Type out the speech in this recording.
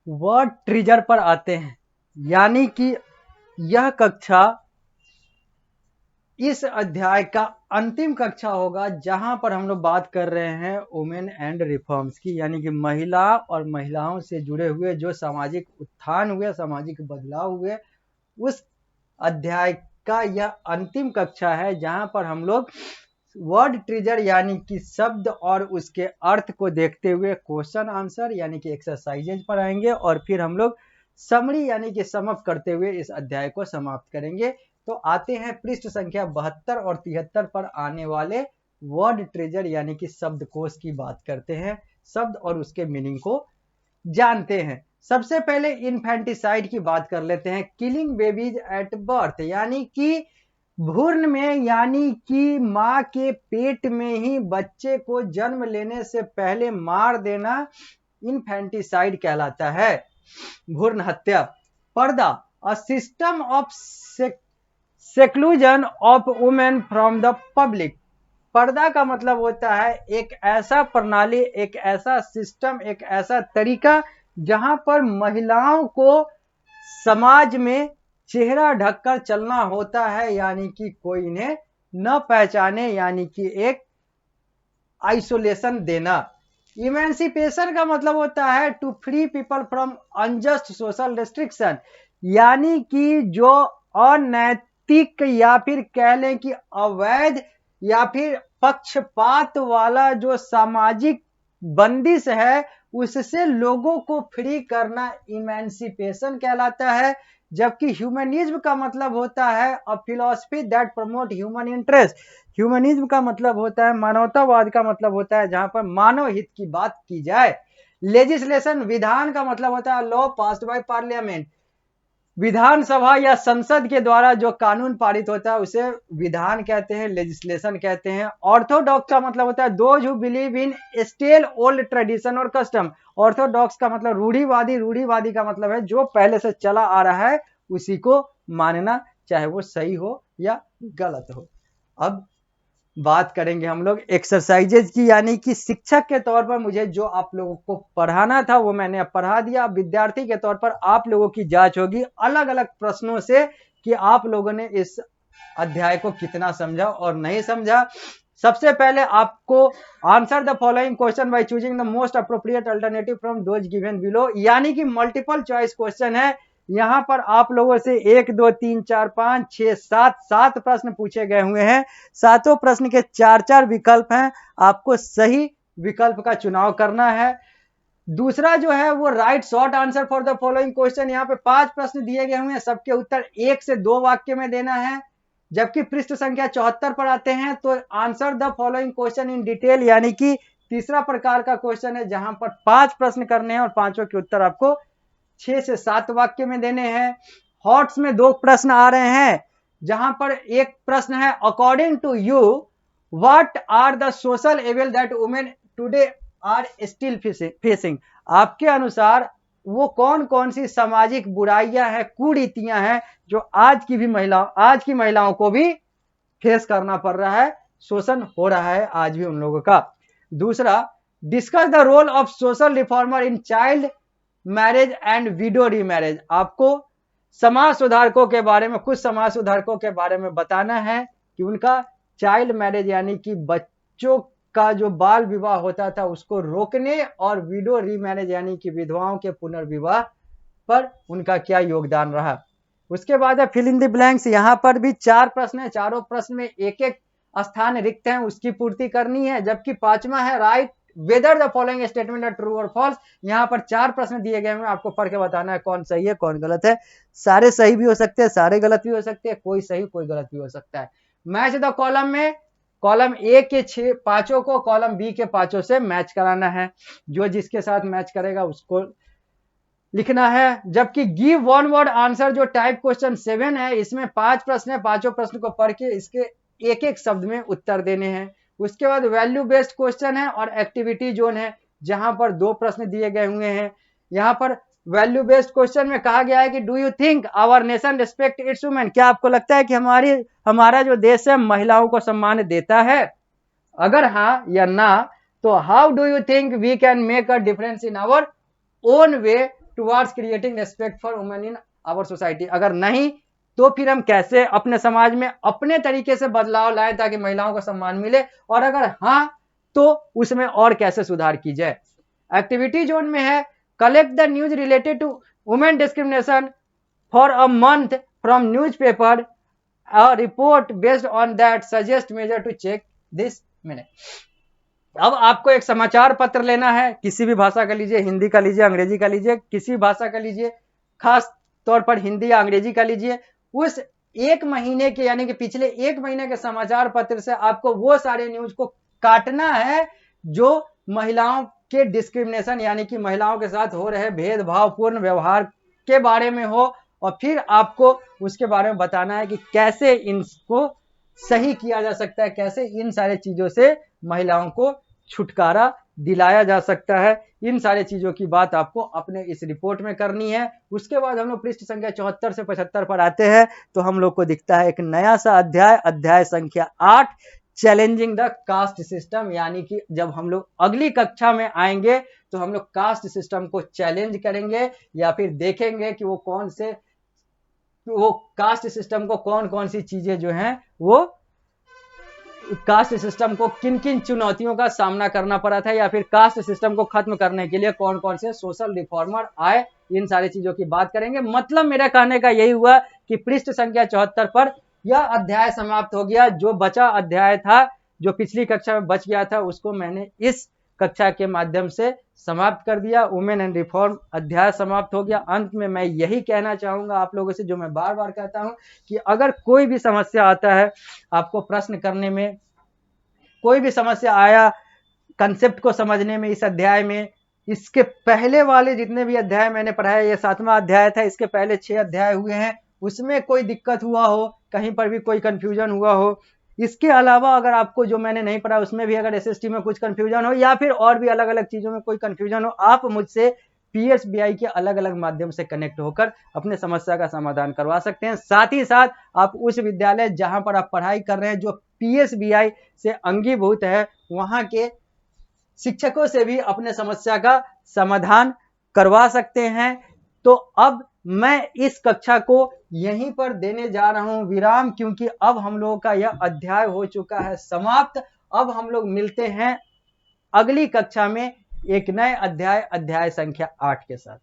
Word trigger पर आते हैं, यानी कि यह कक्षा इस अध्याय का अंतिम कक्षा होगा जहां पर हम लोग बात कर रहे हैं वुमेन एंड रिफॉर्म्स की, यानी कि महिला और महिलाओं से जुड़े हुए जो सामाजिक उत्थान हुए, सामाजिक बदलाव हुए, उस अध्याय का यह अंतिम कक्षा है जहां पर हम लोग वर्ड ट्रिगर यानी कि शब्द और उसके अर्थ को देखते हुए क्वेश्चन आंसर यानी कि एक्सरसाइजेज पर आएंगे और फिर हम लोग समरी यानी कि समअप करते हुए इस अध्याय को समाप्त करेंगे। तो आते हैं पृष्ठ संख्या 72 और 73 पर आने वाले वर्ड ट्रेजर यानी कि शब्दकोश की बात करते हैं, शब्द और उसके मीनिंग को जानते हैं। सबसे पहले इन्फेंटिसाइड की बात कर लेते हैं, किलिंग बेबीज एट बर्थ, यानी कि भ्रूण में यानी कि मां के पेट में ही बच्चे को जन्म लेने से पहले मार देना इन्फेंटिसाइड कहलाता है, भ्रूण हत्या। पर्दा, a system of seclusion of women from the public. पर्दा का मतलब होता है एक ऐसा प्रणाली, एक ऐसा सिस्टम, एक ऐसा तरीका जहां पर महिलाओं को समाज में चेहरा ढककर चलना होता है, यानी कि कोई इन्हें न पहचाने, यानी कि एक आइसोलेशन देना। इमेंसिपेशन का मतलब होता है to free people from unjust social restriction, यानी कि जो अनैतिक या फिर कह लें कि अवैध या फिर पक्षपात वाला जो सामाजिक बंदिश है उससे लोगों को फ्री करना इमेंसिपेशन कहलाता है। जबकि ह्यूमनिज्म का मतलब होता है अ philosophy that promote human interest. Humanism का मतलब होता है, मानवतावाद का मतलब होता है जहां पर मानव हित की बात की जाए। लेजिस्लेशन, विधान का मतलब होता है लॉ पास्ड बाय पार्लियामेंट, विधानसभा या संसद के द्वारा जो कानून पारित होता है उसे विधान कहते हैं, लेजिस्लेशन कहते हैं। ऑर्थोडॉक्स का मतलब होता है those who believe in stale old tradition और कस्टम। ऑर्थोडॉक्स का मतलब रूढ़िवादी, रूढ़िवादी का मतलब है जो पहले से चला आ रहा है उसी को मानना, चाहे वो सही हो या गलत हो। अब बात करेंगे हम लोग एक्सरसाइजेज की, यानी कि शिक्षक के तौर पर मुझे जो आप लोगों को पढ़ाना था वो मैंने अब पढ़ा दिया। अब विद्यार्थी के तौर पर आप लोगों की जांच होगी अलग अलग प्रश्नों से कि आप लोगों ने इस अध्याय को कितना समझा और नहीं समझा। सबसे पहले आपको answer the following question by choosing the most appropriate alternative from those given below, यानी कि मल्टीपल चॉइस क्वेश्चन है। यहां पर आप लोगों से 1 2 3 4 5 6 7 प्रश्न पूछे गए हुए हैं। सातों प्रश्न के 4 विकल्प हैं, आपको सही विकल्प का चुनाव करना है। दूसरा जो है वो right short answer for the following question, यहाँ पे 5 प्रश्न दिए गए हुए हैं, सबके उत्तर 1 से 2 वाक्य में देना है। जबकि पृष्ठ संख्या 74 पर आते हैं तो answer the following question in detail, यानी कि तीसरा प्रकार का क्वेश्चन है जहां पर 5 प्रश्न करने हैं और पांचों के उत्तर आपको 6 से 7 वाक्य में देने हैं। हॉट्स में 2 प्रश्न आ रहे हैं जहां पर एक प्रश्न है according to you what are the social evil that women today are still facing. आपके अनुसार वो कौन कौन सी सामाजिक बुराइयां हैं, कुरीतियां हैं जो आज की महिलाओं को भी फेस करना पड़ रहा है, शोषण हो रहा है आज भी उन लोगों का। दूसरा, discuss the role of social reformer in child marriage and widow remarriage. आपको समाज सुधारकों के बारे में, कुछ समाज सुधारकों के बारे में बताना है कि उनका चाइल्ड मैरिज यानी कि बच्चों का जो बाल विवाह होता था उसको रोकने और विडो रीमैरिज यानी कि विधवाओं के पुनर्विवाह पर उनका क्या योगदान रहा। उसके बाद है फिल इन द ब्लैंक्स, यहां पर भी 4 प्रश्न है, चारों प्रश्न में एक एक स्थान रिक्त है, उसकी पूर्ति करनी है। जबकि पांचवा है write whether the following statement are true और फॉल्स, यहां पर 4 प्रश्न दिए गए हैं, आपको पढ़ के बताना है कौन सही है कौन गलत है। सारे सही भी हो सकते हैं, सारे गलत भी हो सकते हैं, कोई सही कोई गलत भी हो सकता है। मैच द कॉलम में कॉलम ए के 6 पांचों को कॉलम बी के पांचों से मैच कराना है, जो जिसके साथ मैच करेगा उसको लिखना है। जबकि गिव वन वर्ड आंसर जो टाइप क्वेश्चन 7 है, इसमें 5 प्रश्न है, पांचों प्रश्न को पढ़ के इसके एक एक शब्द में उत्तर देने हैं। उसके बाद वैल्यू बेस्ड क्वेश्चन है और एक्टिविटी जोन है जहां पर 2 प्रश्न दिए गए हुए हैं। यहां पर वैल्यू बेस्ड क्वेश्चन में कहा गया है कि do you think our nation respect its women, क्या आपको लगता है कि हमारा जो देश है महिलाओं को सम्मान देता है? अगर हाँ या ना तो how do you think we can make a difference in our own way towards creating respect for women in our society. अगर नहीं तो फिर हम कैसे अपने समाज में अपने तरीके से बदलाव लाएं ताकि महिलाओं को सम्मान मिले, और अगर हाँ तो उसमें और कैसे सुधार की जाए। एक्टिविटी जोन में है collect the news related to women discrimination for a month from newspaper, a report based on that suggest measure to check this minute। अब आपको एक समाचार पत्र लेना है, किसी भी भाषा का लीजिए, हिंदी का लीजिए, अंग्रेजी का लीजिए, किसी भी भाषा का लीजिए, खास तौर पर हिंदी या अंग्रेजी का लीजिए। उस एक महीने के यानी कि पिछले एक महीने के समाचार पत्र से आपको वो सारे न्यूज को काटना है जो महिलाओं के डिस्क्रिमिनेशन यानी कि महिलाओं के साथ हो रहे भेदभावपूर्ण व्यवहार के बारे में हो, और फिर आपको उसके बारे में बताना है कि कैसे इनको सही किया जा सकता है, कैसे इन सारे चीजों से महिलाओं को छुटकारा दिलाया जा सकता है। इन सारी चीजों की बात आपको अपने इस रिपोर्ट में करनी है। उसके बाद हम लोग पृष्ठ संख्या 74 से 75 पर आते हैं, तो हम लोग को दिखता है एक नया सा अध्याय, अध्याय संख्या 8, चैलेंजिंग द कास्ट सिस्टम। यानी कि जब हम लोग अगली कक्षा में आएंगे तो हम लोग कास्ट सिस्टम को चैलेंज करेंगे या फिर देखेंगे कि वो कास्ट सिस्टम को कौन कौन सी चीजें जो हैं वो कास्ट सिस्टम को किन किन चुनौतियों का सामना करना पड़ा था, या फिर कास्ट सिस्टम को खत्म करने के लिए कौन कौन से सोशल रिफॉर्मर आए। इन सारी चीजों की बात करेंगे। मतलब मेरा कहने का यही हुआ कि पृष्ठ संख्या 74 पर यह अध्याय समाप्त हो गया। जो बचा अध्याय था, जो पिछली कक्षा में बच गया था, उसको मैंने इस कक्षा के माध्यम से समाप्त कर दिया। वुमेन एंड रिफॉर्म अध्याय समाप्त हो गया। अंत में मैं यही कहना चाहूंगा आप लोगों से, जो मैं बार बार कहता हूं कि अगर कोई भी समस्या आता है, आपको प्रश्न करने में कोई भी समस्या आया, कंसेप्ट को समझने में इस अध्याय में, इसके पहले वाले जितने भी अध्याय मैंने पढ़ाया, ये 7वां अध्याय था, इसके पहले 6 अध्याय हुए हैं, उसमें कोई दिक्कत हुआ हो, कहीं पर भी कोई कंफ्यूजन हुआ हो, इसके अलावा अगर आपको जो मैंने नहीं पढ़ा उसमें भी अगर एसएसटी में कुछ कंफ्यूजन हो या फिर और भी अलग अलग चीजों में कोई कंफ्यूजन हो, आप मुझसे पीएसबीआई के अलग अलग माध्यम से कनेक्ट होकर अपने समस्या का समाधान करवा सकते हैं। साथ ही साथ आप उस विद्यालय जहां पर आप पढ़ाई कर रहे हैं जो पीएसबीआई से अंगीभूत है, वहां के शिक्षकों से भी अपने समस्या का समाधान करवा सकते हैं। तो अब मैं इस कक्षा को यहीं पर देने जा रहा हूं विराम, क्योंकि अब हम लोगों का यह अध्याय हो चुका है समाप्त। अब हम लोग मिलते हैं अगली कक्षा में एक नए अध्याय, अध्याय संख्या 8 के साथ।